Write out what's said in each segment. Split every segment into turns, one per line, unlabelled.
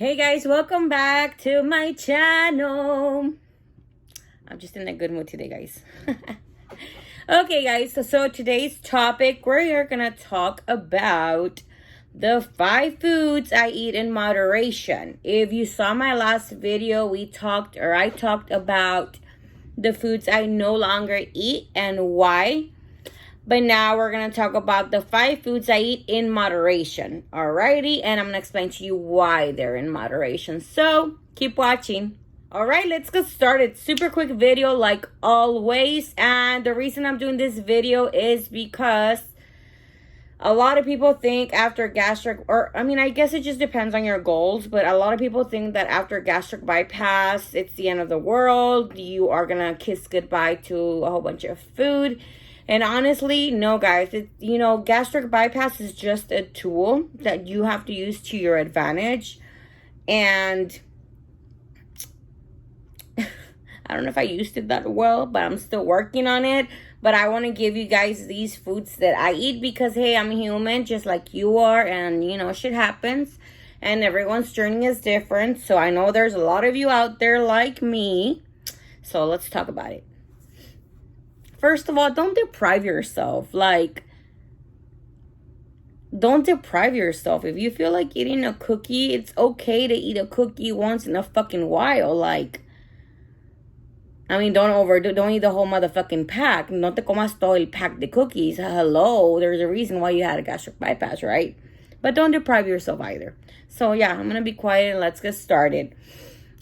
Hey guys, welcome back to my channel. I'm just in a good mood today, guys. Okay, guys, so today's topic, we're gonna talk about the 5 foods I eat in moderation. If you saw my last video, I talked about the foods I no longer eat and why. But now we're going to talk about the 5 foods I eat in moderation. Alrighty, and I'm going to explain to you why they're in moderation. So, keep watching. Alright, let's get started. Super quick video like always. And the reason I'm doing this video is because a lot of people think after gastric, I guess it just depends on your goals. But a lot of people think that after gastric bypass, it's the end of the world. You are going to kiss goodbye to a whole bunch of food. And honestly, no, guys, gastric bypass is just a tool that you have to use to your advantage. And I don't know if I used it that well, but I'm still working on it. But I want to give you guys these foods that I eat because, hey, I'm human just like you are. And, shit happens. And everyone's journey is different. So I know there's a lot of you out there like me. So let's talk about it. First of all, don't deprive yourself. Don't deprive yourself. If you feel like eating a cookie, it's okay to eat a cookie once in a fucking while. Don't overdo. Don't eat the whole motherfucking pack. No te comas todo el pack de cookies. Hello, there's a reason why you had a gastric bypass, right? But don't deprive yourself either. So yeah, I'm gonna be quiet and let's get started.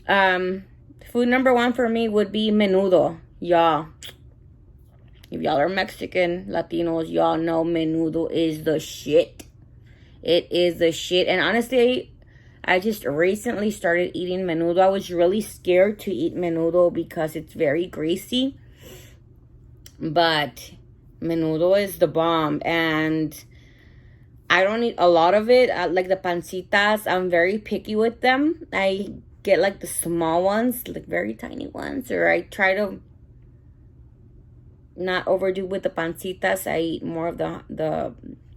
Food number 1 for me would be menudo. Yeah. If y'all are Mexican, Latinos, y'all know menudo is the shit. It is the shit. And honestly, I just recently started eating menudo. I was really scared to eat menudo because it's very greasy. But menudo is the bomb. And I don't eat a lot of it. Like the pancitas, I'm very picky with them. I get like the small ones, like very tiny ones. Or I try to not overdo with the pancitas. I eat more of the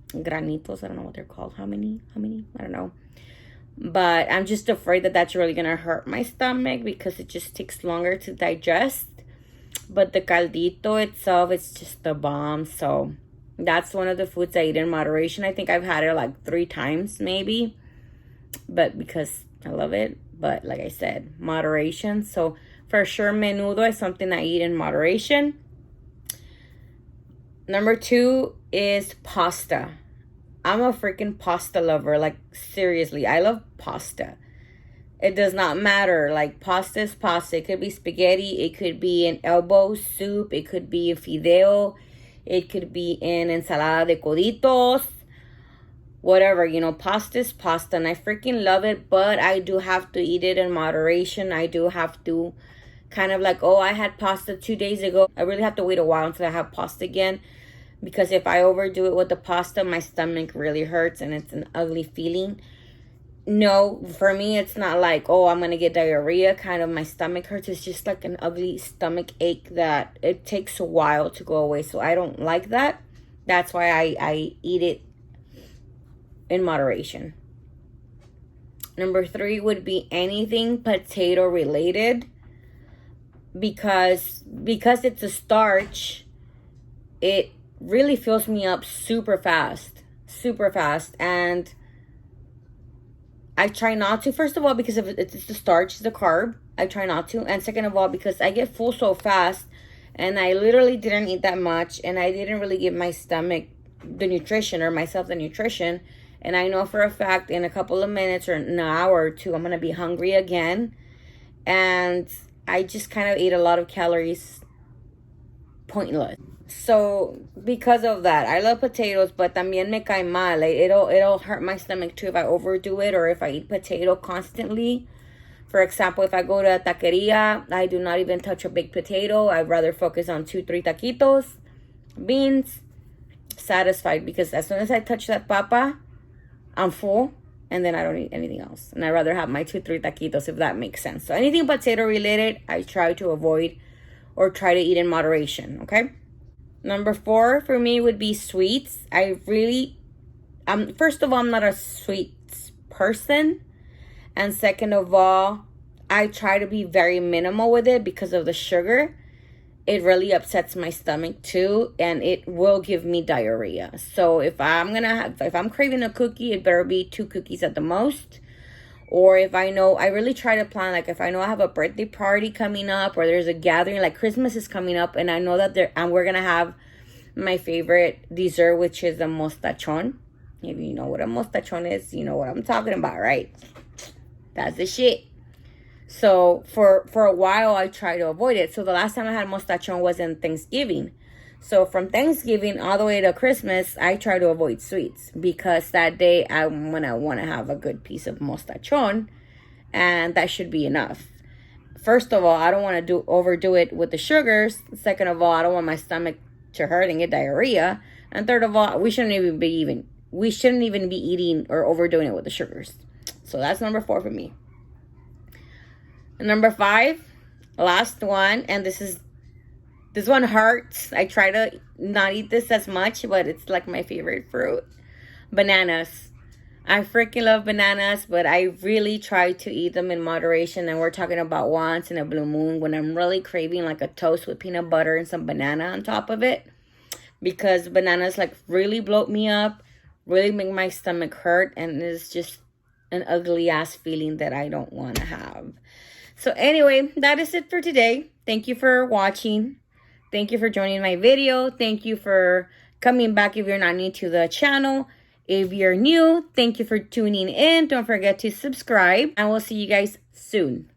granitos. I don't know what they're called. How many? I don't know. But I'm just afraid that that's really going to hurt my stomach because it just takes longer to digest. But the caldito itself, it's just the bomb. So that's one of the foods I eat in moderation. I think I've had it like 3 times maybe. But because I love it. But like I said, moderation. So for sure, menudo is something I eat in moderation. Number 2 is pasta. I'm a freaking pasta lover. Like, seriously, I love pasta. It does not matter. Like, pasta is pasta. It could be spaghetti. It could be an elbow soup. It could be a fideo. It could be an ensalada de coditos. Whatever, pasta is pasta. And I freaking love it. But I do have to eat it in moderation. I do have to kind of like, I had pasta 2 days ago. I really have to wait a while until I have pasta again. Because if I overdo it with the pasta, my stomach really hurts and it's an ugly feeling. No, for me, it's not like, I'm going to get diarrhea. Kind of my stomach hurts. It's just like an ugly stomach ache that it takes a while to go away. So I don't like that. That's why I eat it in moderation. Number 3 would be anything potato related. Because it's a starch, it really fills me up super fast. And I try not to, first of all, because it's the starch, the carb. I try not to. And second of all, because I get full so fast. And I literally didn't eat that much. And I didn't really give my stomach the nutrition or myself the nutrition. And I know for a fact in a couple of minutes or an hour or 2, I'm going to be hungry again. And I just kind of ate a lot of calories pointless. So because of that, I love potatoes, but también me cae mal. Like, it'll hurt my stomach too if I overdo it or if I eat potato constantly. For example, if I go to a taqueria, I do not even touch a big potato. I'd rather focus on 2-3 taquitos, beans, satisfied. Because as soon as I touch that papa, I'm full. And then I don't eat anything else. And I'd rather have my 2-3 taquitos, if that makes sense. So anything potato related, I try to avoid or try to eat in moderation, okay? Number 4 for me would be sweets. First of all, I'm not a sweets person. And second of all, I try to be very minimal with it because of the sugar. It really upsets my stomach too, and it will give me diarrhea. So if I'm craving a cookie, it better be 2 cookies at the most. Or if I know, I really try to plan, like if I know I have a birthday party coming up or there's a gathering, like Christmas is coming up, and I know that we're gonna have my favorite dessert, which is a mostachon. If you know what a mostachon is, you know what I'm talking about, right? That's the shit. So for a while, I try to avoid it. So the last time I had mostachon was in Thanksgiving. So from Thanksgiving all the way to Christmas, I try to avoid sweets because that day I'm gonna want to have a good piece of mostachon, and that should be enough. First of all, I don't want to overdo it with the sugars. Second of all, I don't want my stomach to hurt and get diarrhea. And third of all, we shouldn't even be eating or overdoing it with the sugars. So that's number 4 for me. And number 5, last one, and this one hurts. I try to not eat this as much, but it's like my favorite fruit. Bananas. I freaking love bananas, but I really try to eat them in moderation. And we're talking about once in a blue moon when I'm really craving like a toast with peanut butter and some banana on top of it. Because bananas like really bloat me up, really make my stomach hurt. And it's just an ugly ass feeling that I don't want to have. So anyway, that is it for today. Thank you for watching. Thank you for joining my video. Thank you for coming back if you're not new to the channel. If you're new, thank you for tuning in. Don't forget to subscribe, and we'll see you guys soon.